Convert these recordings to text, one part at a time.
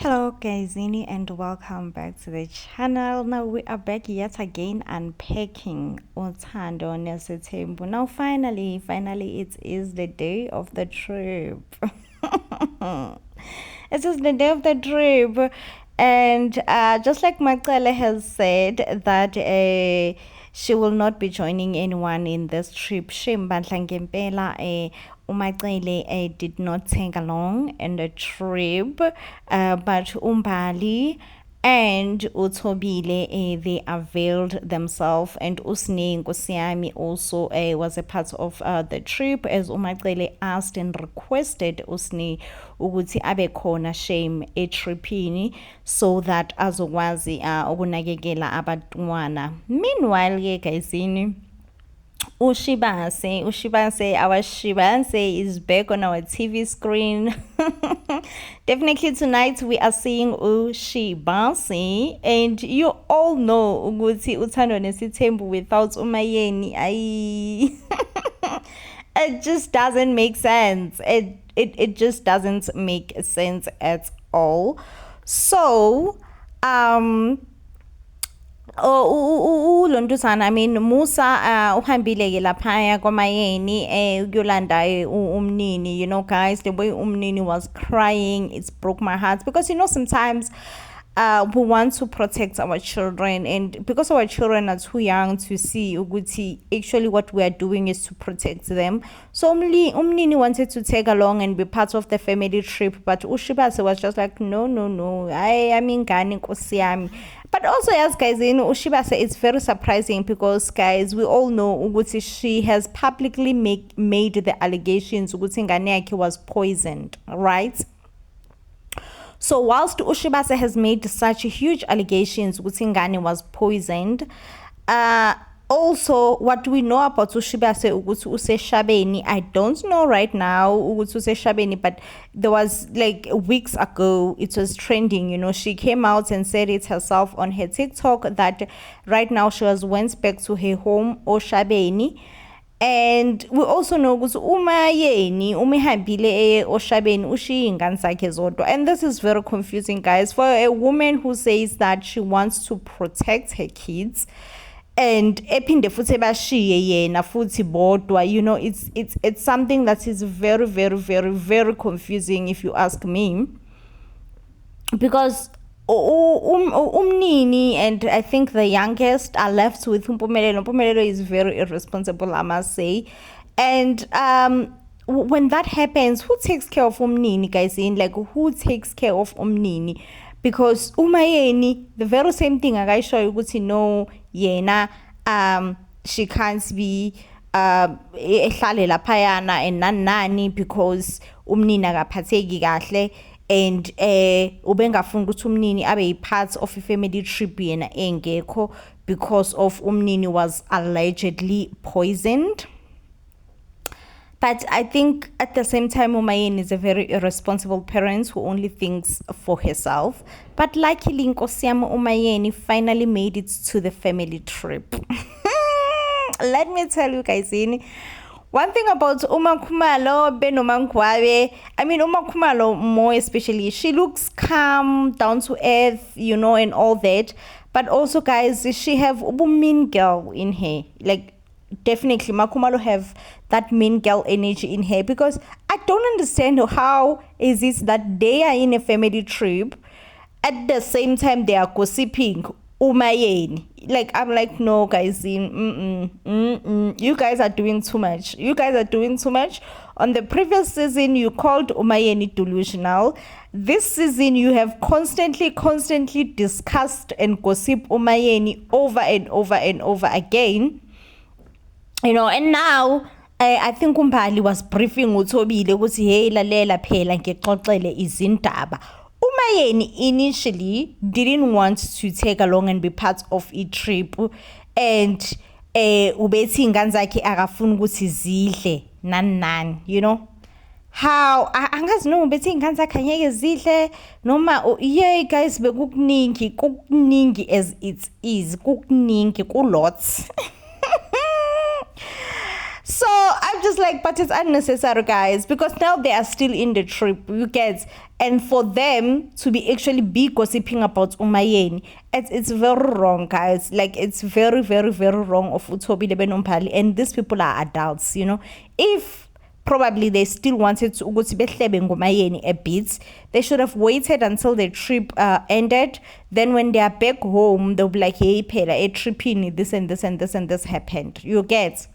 Hello guys, and welcome back to the channel. Now we are back yet again unpacking Uthando Nesethembu. Now finally it is the day of the trip. It is the day of the trip, and just like Makale has said that she will not be joining anyone in this trip. Shimbandla ngempela uMacele did not take along in the trip, but Umbali and Utobile they availed themselves, and Usne Nkosiami also was a part of the trip, as UMacele asked and requested Usne ukuthi abe khona shame etripini so that azokwazi ukunakekela abantwana. Meanwhile ke guysini, Ushibase, our Shibase is back on our TV screen. Definitely tonight we are seeing Ushibase, and you all know ukuthi Uthando Nesithembu without Umayeni, it just doesn't make sense. It just doesn't make sense at all. So Lontusana, I mean Musa uhambile ke laphaya kwamayeni ukuyolanda umnini. You know guys, the way umnini was crying, it's broke my heart, because sometimes we want to protect our children, and because our children are too young to see ukuthi actually what we are doing is to protect them. So umnini wanted to take along and be part of the family trip, but Ushibase was just like no, I mean ngani Nkosi yami. But also, yes, guys, Ushibase, it's very surprising because, guys, we all know ukuthi she has publicly made the allegations ukuthi ingane yakhe was poisoned, right? So whilst Ushibase has made such huge allegations ukuthi ingane was poisoned, also what we know about Ushibase ukuthi useshabeni, I don't know right now ukuthi useshabeni, but there was like weeks ago it was trending. She came out and said it herself on her TikTok that right now she went back to her home Oshabeni. And we also know ukuthi umayeni umehambile Oshabeni ushiye ingane zakhe zodwa. And this is very confusing, guys, for a woman who says that she wants to protect her kids and ephinde futhi bashiye yena futhi bodwa. It's something that is very, very, very, very confusing if you ask me, because umnini and I think the youngest are left with Mpumelelo. Mpumelelo is very irresponsible, I must say. And when that happens, who takes care of umnini, guys? Who takes care of umnini? Because umayeni, the very same thing akayisho ukuthi no yena she can't be ehlale laphayana and nani because umnini akaphatheki kahle, and ubengafuna ukuthi umnini abe part of a family trip yena engekho because of umnini was allegedly poisoned. But I think at the same time, Umayeni is a very irresponsible parent who only thinks for herself. But luckily, Nkosi yami Umayeni finally made it to the family trip. Let me tell you guys, one thing about Uma Khumalo, Benoma Nkwabe, I mean Uma Khumalo more especially, she looks calm, down to earth, and all that. But also, guys, she have a mean girl in her. Definitely Makhumalo have that mean girl energy in her, because I don't understand how is it that they are in a family trip at the same time they are gossiping Umayeni. I'm like, no guys, you guys are doing too much. On the previous season you called Umayeni delusional. This season you have constantly discussed and gossip Umayeni over and over again. And now I think Umbali was briefing uThobile ukuthi hey lalela phela ngixoxele izindaba. Umayeni initially didn't want to take along and be part of a trip, and ubethi ingane zakhe akafuna ukuthi zidle nani. How angazi no ubethi ingane zakhe angeke zidle noma yeah guys, bekukuningi as it is, kukuningi kulots. So I'm just like, but it's unnecessary, guys, because now they are still in the trip, you get, and for them to be gossiping about Umayeni, it's very wrong, guys. Like, it's very, very, very wrong of Uthobile Benompali, and these people are adults, If probably they still wanted to ukuthi behlebe ngomayeni a bit, they should have waited until the trip ended. Then when they are back home, they'll be like, hey phela a tripping, this and this and this and this happened, you get.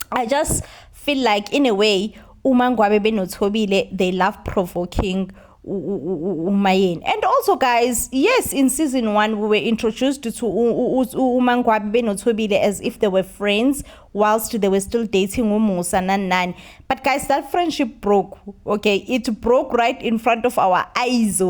I just feel like, in a way, Umangwabe benothobile, they love provoking Umayeni. And also, guys, yes, in season 1 we were introduced to Umangwabe benothobile as if they were friends whilst they were still dating Umusa Nan. But guys, that friendship broke. Okay, it broke right in front of our eyes,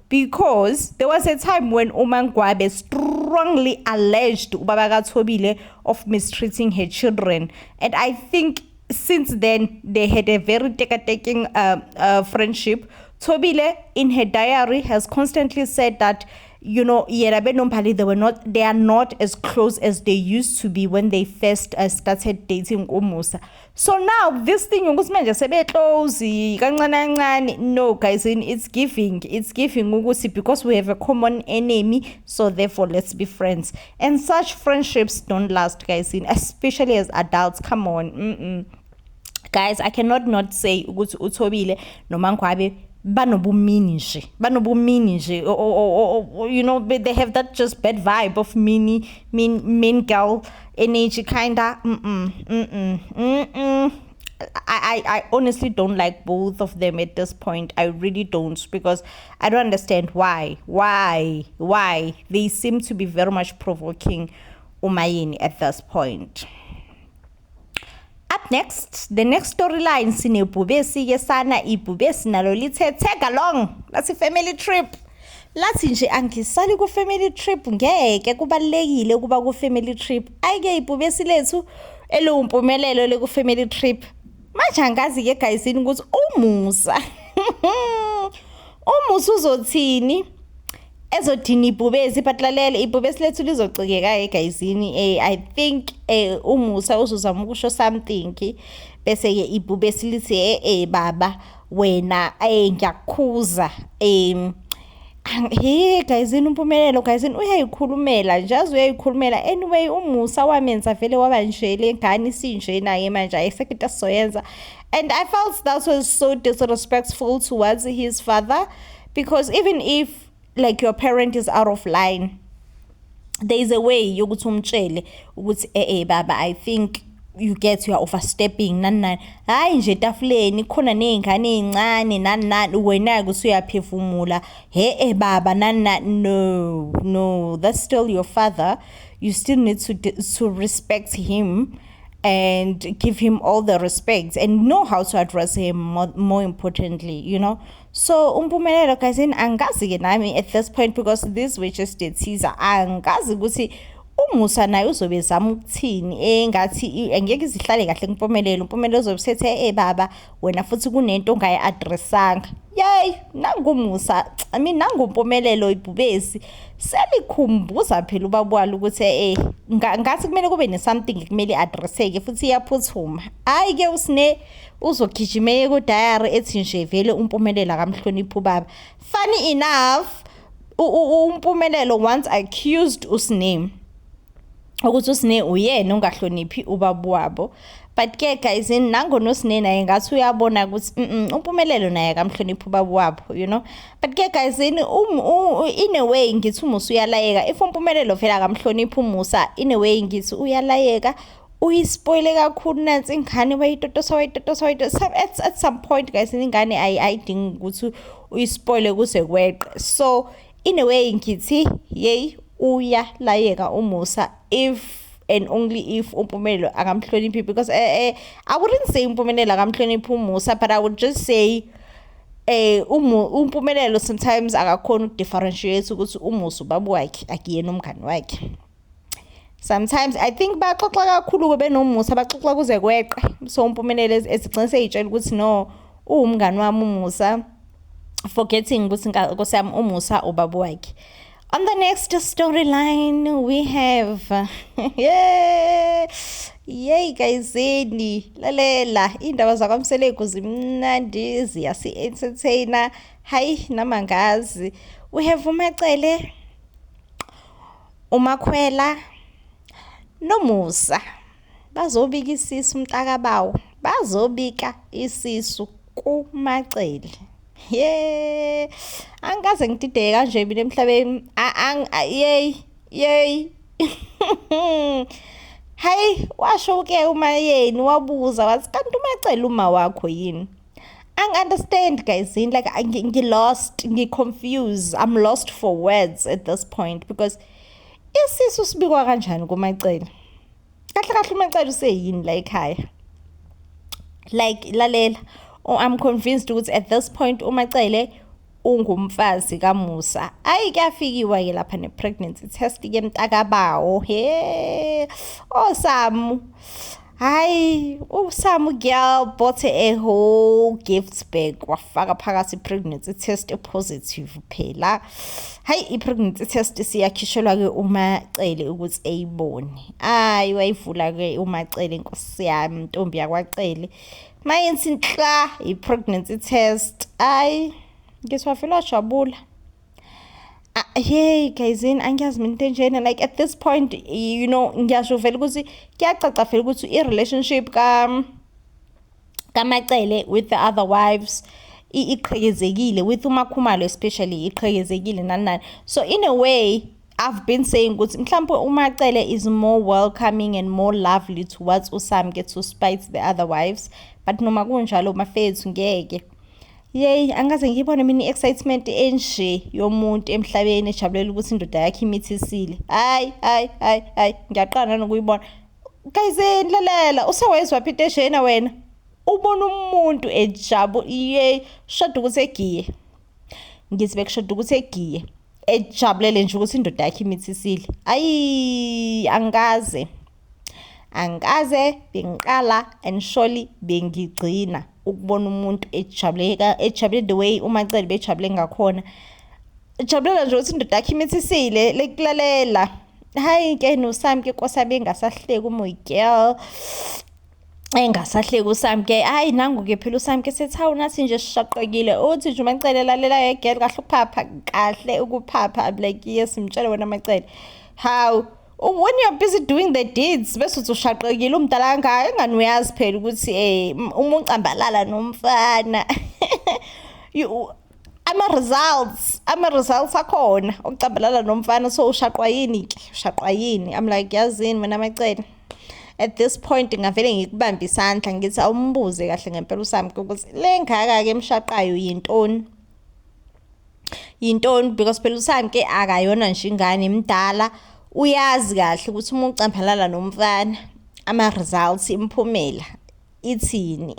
because there was a time when Umangwabe strongly alleged Ubaba kaThobile of mistreating her children, and I think since then they had a very taking friendship. Thobile in her diary has constantly said that, Yena Benompali, they are not as close as they used to be when they first started dating Umusa. So now this thing, no guys, it's giving Ugusi, because we have a common enemy, so therefore let's be friends. And such friendships don't last, guys, especially as adults. Come on. Guys, I cannot not say Ugusi Uthobile no Mangwabe banobumini nje, they have that just bad vibe of mean girl energy kinda. I honestly don't like both of them at this point. I really don't, because I don't understand why they seem to be very much provoking Umayeni at this point. Up next, the next storyline, sinebhubesi ke sana ibhubesi nalo lithe tag along, that's a family trip. Lathi nje angisali ku family trip, ngeke kubalekile ukuba ku family trip. Ayike ibhubesi lethu elumpumelelo le ku family trip. Manje angazi ke guys ukuthi umusa uzothini ezodini ibhubesi, but lalela ibhubesi lethu lizocikeka egayizini. I think umusa uzozama ukusho something bese ke ibhubesi lithi baba wena ngiyakukhuza hey guys, umpumelelo guys, uyayikhulumela anyway. Umusa wamenza vele wabanjele ngani sinje naye manje ayisekho soyenza, and I felt that was so disrespectful towards his father, because even if like your parent is out of line, there is a way yokuthi umtshele ukuthi baba, I think you are overstepping nani hayi nje tafuleni khona nezingane ezincane nani wena kusuyaphefumula baba nani. No, that's still your father. You still need to respect him and give him all the respect and know how to address him more importantly, So umpumelelo guys, angazi ke nami at this point, because this were just a teaser. Angazi ukuthi umusa naye uzobe zama ukuthini engathi angeke izihlale kahle umpumelelo uzobe baba wena futhi kunento ongayi-addressanga. Yay, nangumusa, nangumpumelelo ibhubesi selikhumbuza phela ubabwala ukuthi ngathi kumele kube ne-something kumele i-addresseke futhi iyaphuthuma. Hayi ke usine uzogijimeke ku-diary ethi nje vele umpumelelo akamhloniphi ubaba. Funny enough, umpumelelo once accused usine ukuthi usine uyena ongahloniphi ubaba wabo, but ke guys, nangona usine naye ngathi uyabona ukuthi umpumelelo naye akamhloniphi ubaba wabo, but ke guys, in a way ngithi umusa uyalayeka. If umpumelelo vela akamhloniphi umusa, in a way ngithi uyalayeka, uyispoile kakhulu nansi ingane wayitotosa at some point guys, ingane ayidingi ukuthi uyispoile kuze kweqe. So in a way ngithi yey uyalayeka umusa if and only if umpumelelo akamhloniphi, because I wouldn't say umpumelelo akamhloniphi umusa, but I would just say umpumelelo sometimes akakhona ukudifferentiate ukuthi umusa ubaba wakhe akuyena umngane wakhe. Sometimes I think baxoxa kakhulu kube nomusa, baxoxa kuze kweqe. So umpumelelo ezigcina seyitshela ukuthi no umngane wami umusa, forgetting ukuthi nkosiyami umusa ubaba wakhe. On the next storyline, we have yeah, yay gayizini lalela indaba zakwamseleku zimnandi ziyasi-entertainer. Hayi namangazi, we have uMacele, uMakhwela noMusa bazobika isisu mntakabawo, bazobika isisu kuMacele. Yeah, angikaze ngidideke kanje mina emhlabeni. Yey hayi washo-ke umayeni wabuza wathi kanti uMacele uma wakho yini? Angi-understand guys, like ngi-lost, ngi-confused, I'm lost for words at this point because isisu sibikwa kanjani kuMacele? Kahle kahle uMacele useyini la ekhaya? Like lalela, I'm convinced ukuthi at this point uMacele ungumfazi kaMusa. Ayi kuyafikiwa-ke lapha ne-pregnancy test-ke mntakabawo. He Samu, hayi uSamu girl bought a whole gift bag wafaka phakathi i-pregnancy test positive phela. Hayi i-pregnancy test siyakhishelwa-ke uMacele ukuthi eyibone. Ayi wayivula-ke uMacele, nkosi yami, ntombi yakwaCele mayenzi nhla i-pregnancy test. Ayi ngithi wafela wajabula. Hey gayizini, angiyazi mina into enjena, like at this point you know ngiyasho vele ukuthi kuyacaca vele ukuthi i-relationship kaMacele with the other wives iqhekezekile, with uMakhumalo especially iqhekezekile nani. So in a way I've been saying ukuthi mhlawumbe uMacele is more welcoming and more lovely towards uSamke to spite the other wives, but noma kunjalo mafethu ngeke. Yey angaze ngibone mina i-excitement enje yomuntu emhlabeni ejabulela ukuthi indoda yakhe imithisile. Hayi ngiyaqala nokuyibona. Guys lalela, usewezwa phi inteshena wena? Ubona umuntu shoda ukuthi egiye. Ngithi bekushoda ukuthi egiye. Ejabulele nje ukuthi indoda yakhe imithisile. Ayi angaze bengiqala and surely bengigcina ukubona umuntu ejabule the way uMacele bejabule ngakhona. Ejabulela nje ukuthi indoda yakhe imithisile lekulalela. Hayi ke noSamke kosabe engasahleki girl. Engasahleki uSamke. Hayi nangu-ke phela uSamke sethawu nathi nje sishaqekile. Uthi nje uMacele lalela girl kahle ukuphapha. I'm like yes mtshele wena Macele. How when you're busy doing the deeds bese uthi ushaqekile umdala kangaka, engani uyazi phela ukuthi umuncambalala nomfana. ama-results akhona ukucambalala nomfana, so ushaqwa yini? I'm like yazini mina Macele, at this point ngavele ngikubamba isandla ngithi awumbuze kahle ngempela uSamke ukuthi le ngaka-ke emshaqayo yintoni because phela uSamke akayona nje ingane imdala, uyazi kahle ukuthi uma ucambalala nomfana ama-results imphumela ithini.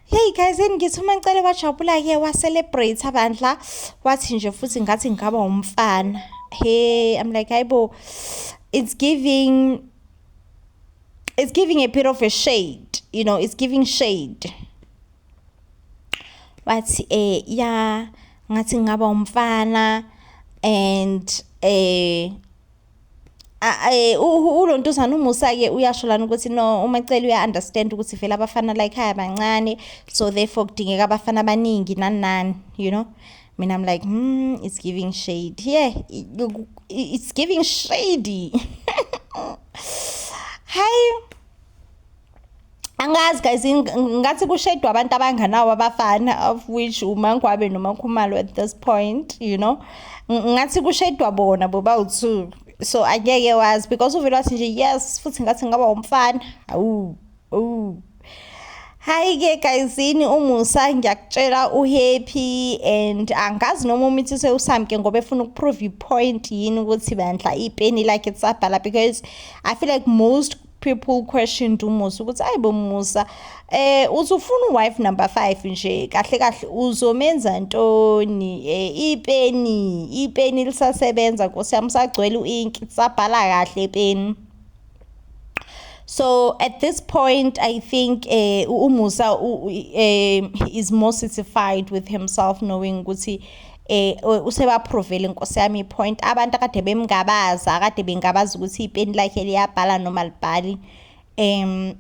Hey guys, ngithi uMacele wajabula-ke wa-celebrate abandla, wathi nje futhi ngathi ngaba umfana. Hey I'm like hayibo, it's giving a bit of a shade, you know, it's giving shade. Wathi yeah ngathi ngaba umfana and ulontuzana uMusa-ke uyasho lana ukuthi no uMacele uya-understand ukuthi vele abafana la ekhaya bancane, so therefore kudingeka abafana abaningi nani, you know. Mina I'm like it's giving shade. Yeah, it's giving shady. Hayi angazi guys, ngathi kushedwa abantu abanganawo abafana, of which uMangwabe noMakhumalo at this point, you know. Ngathi kushedwa bona bobawu-2, so angeke wazi because uvele wathi nje yes futhi ngathi ngaba umfana. Hayi-ke guyisini uMusa ngiyakutshela uhappy, and angazi noma umithise uSamke ngoba efuna ukuprove i-point yini ukuthi bandla ipeni lakhe tsabhala, because I feel like most people questioned uMusa ukuthi ayibo Musa uthi ufuna uwife number 5 nje kahle uzomenza ntoni? Ipeni lisasebenza Nkosi yami, sagcwele u-ink, sabhala kahle ipeni. So at this point, I think Umusa is more satisfied with himself, knowing ukuthi usebaprovele inkosi yami point abantu akade bemngabaza akade bengabaza ukuthi ipeni lakhe liyabhala noma libhali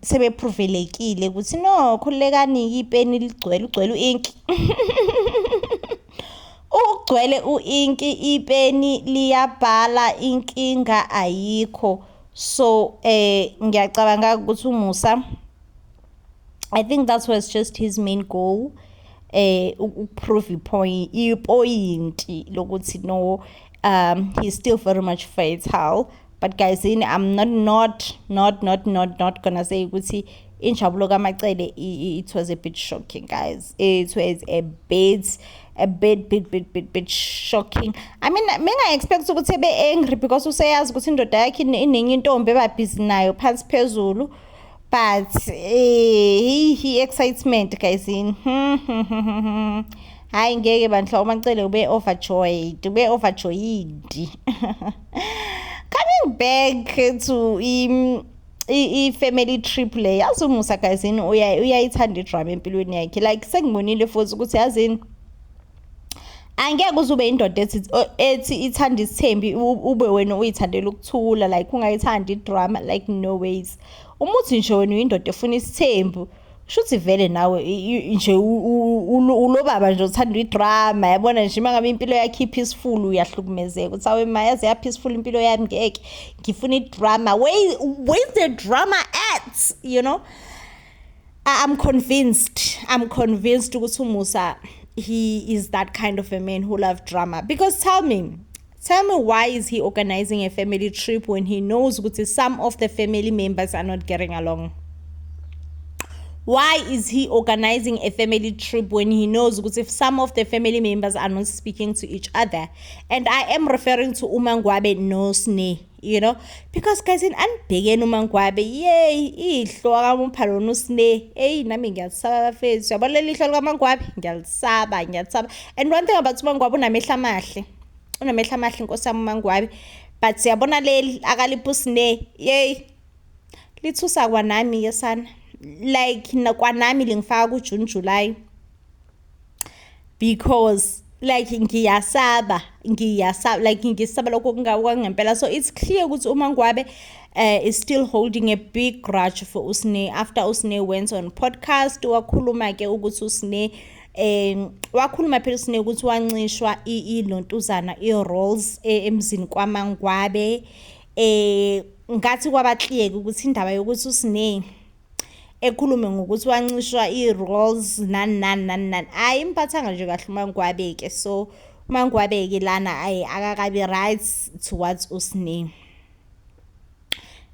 sebeprovelekile ukuthi no khulekani ipeni ligcwele uink ugcwele uinki ipeni liyabhala inkinga ayikho. So ngiyacabanga ukuthi uMusa, I think that was just his main goal, prove point lokuthi no, he's still very much fertile. But guys, I'm not gonna say ukuthi injabulo kaMacele it was a bit shocking, guys. It was a bit shocking. I mean, I expect ukuthi be angry because useyazi ukuthi indoda yakhe iningi intombi ebabhizi nayo phansi phezulu, but he excitement, guys. Hayi ngeke bandla uMacele ube overjoyed. Coming back to i-family trip le, yazi uMusa, guys, uyayithanda idrama empilweni yakhe. Like sengibonile futhi ukuthi yazini angeke uzube indoda ethi ithanda isithembi ube wena uyithandela ukuthula, like ungayithandi idrama, like no ways. Umuthi nje wena uyindoda efuna isithembu, shuthi vele nawe nje ulobaba nje uthanda idrama, yabona nje mangabe impilo yakhe ipeaceful uyahlukumezeka uthi awe mayazi ya peaceful impilo yami ngeke ngifuna idrama. Where's the drama at, you know? I'm convinced ukuthi uMusa, he is that kind of a man who loves drama. Because tell me why is he organizing a family trip when he knows that some of the family members are not getting along? Why is he organizing a family trip when he knows that if some of the family members are not speaking to each other? And I am referring to uMaNgwabe no Sne, you know, because guys, in anibhekeni uMaNgwabe, yay ihlo akamuphalo no Sne, hey nami ngiyasaba face yabona lihlo likaMaNgwabe ngiyalisaba. And one thing about uMaNgwabe unamehla amahle inkosi yami uMaNgwabe, but siyabona leli akalipho Sne, yay lithusa kwanami yesana, like kwanami lingifaka ku June July, because like ngiyasaba like ngisaba lokho ngempela. So it's clear ukuthi uMaNgwabe is still holding a big grudge for Usne after Usne went on podcast. Wakhuluma ke ukuthi Usne wakhuluma phela Usne ukuthi wancishwa ilontuzana i-roles emzini kwaMaNgwabe, ngathi kwabahliyeke ukuthi indaba yokuthi Usne ekhulume ngokuthi wancishwa i-roles nani ayi imphathanga nje kahle uMaNgwabe ke. So uMaNgwabe ke lana ayi akakabi right towards Usne,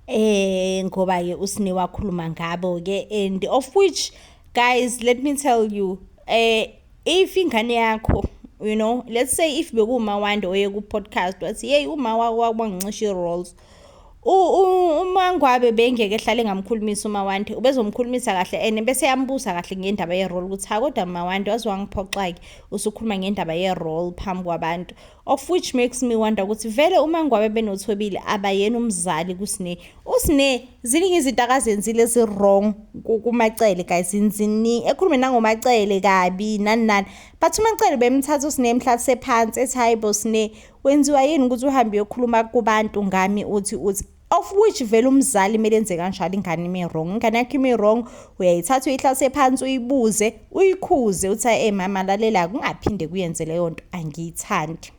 ngoba ke Usne wakhuluma ngabo ke, and of which guys, let me tell you, if ingane yakho, you know, let's say if bekuma Wande oye ku podcast wathi hey uma wangishisha i-roles, uMaNgwabe bengeke ehlale ngamkhulumisa uMawande, ubezomkhulumisa kahle and bese yambuza kahle ngendaba ye-role ukuthi ha kodwa uMawande wazwangiphoxa ke usukhuluma ngendaba ye-role phambi kwabantu, of which makes me wonder ukuthi vele uMaNgwabe benothobile abayena umzali kuSne. uSne ziningi izinto akazenzile ezi-wrong kuMacele, guys, inzini ekhulume nangoMacele kabi nani, but uMacele bemthatha uSne emhlalise phansi ethi hayi bo Sne wenziwa yini ukuthi uhambe uyokhuluma kubantu ngami uthi, of which vele umzali kumele enze kanjalo ingane ime wrong. Ingane yakho ime wrong uyayithatha uyihlalise phansi uyibuze uyikhuze uthi mama lalela kungaphinde kuyenze leyo nto angiyithandi.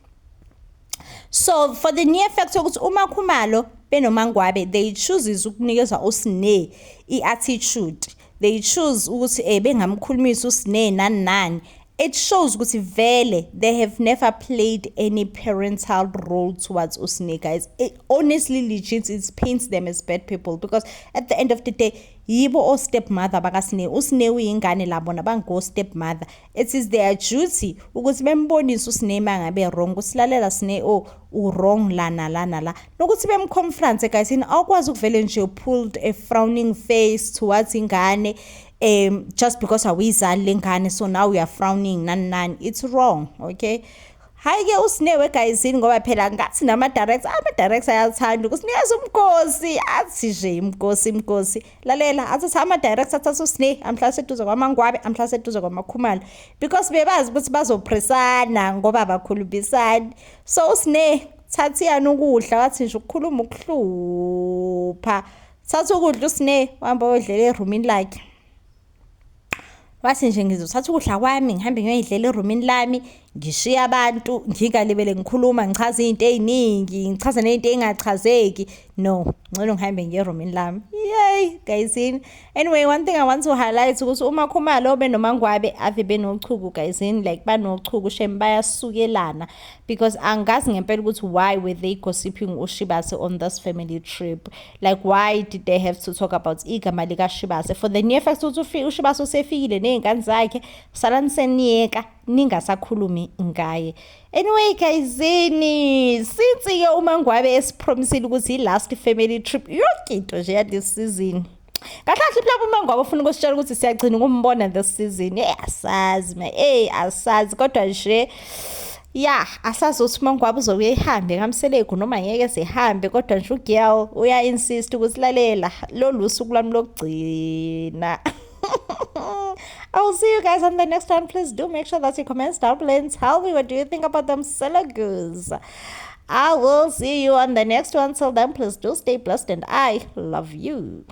So for the near fact ukuthi uma Khumalo benoMaNgwabe they chooses ukunikeza uSne i-attitude, they choose ukuthi bengamkhulumisa uSne nani, it shows ukuthi vele they have never played any parental role towards Usne, guys. It honestly legit it paints them as bad people, because at the end of the day yibo o stepmother bakaSne. uSne uyingane labo nabango stepmother. It is their duty ukuthi bembonise uSne mangabe wrong, usilalela Sne wrong lana nokuthi bemconfront, guys, awukwazi ukuvele nje pulled a frowning face towards ingane just because awuyizali lengane, so now we are frowning nani. It's wrong, okay? Hayi-ke uSinewe egayizini ngoba phela ngathi ama-director ayathanda ukusinikeza umkhosi athi nje imkosi lalela athatha ama-director athatha uSine amhla seduze kwaMangwabe amhla seduze kwaMakhumalo because bebazi ukuthi bazophresana ngoba abakhulumisani so uSine thatha iyani ukudla wathi nje ukukhuluma ukuhlupha thatha ukudla uSine wahamba uyodlela erumini lakhe wathi nje ngizothatha ukudla kwami ngihambe ngiyoyidlela erumini lami ngishiye abantu ngingalibele ngikhuluma ngichaza izinto eziningi ngichaza nezinto ezingachazeki no ngcono ngihambe ngiye erumini lami yay guyisini anyway one thing I want to highlight ukuthi uMakhumalo benoMangwabe ave benochuku guyisini like banochuku shem bayasukelana because angazi ngempela ukuthi why were they gossiping uShibase on this family trip like why did they have to talk about igama lika Shibase for the near fact ukuthi uShibase usefikile nezingane zakhe salaniseniyeka ningasakhulumi ngaye anyway guyisini since ke uMangwabe esipromisile ukuthi last family trip yonke into nje yalesi season kahle lapho uMangwabe ufuna ukusitshela ukuthi siyagcina ukumbona this season asazi asazi kodwa nje ya asazi ukuthi uMangwabe uzobuye ihambe ngamselegu noma ngeke sihambe kodwa nje ugirl uya insist ukuthi lalela lolu suku lami lokugcina. I will see you guys on the next one. Please do make sure that you comment down below and tell me what do you think about them Selagos. I will see you on the next one. Till then, please do stay blessed and I love you.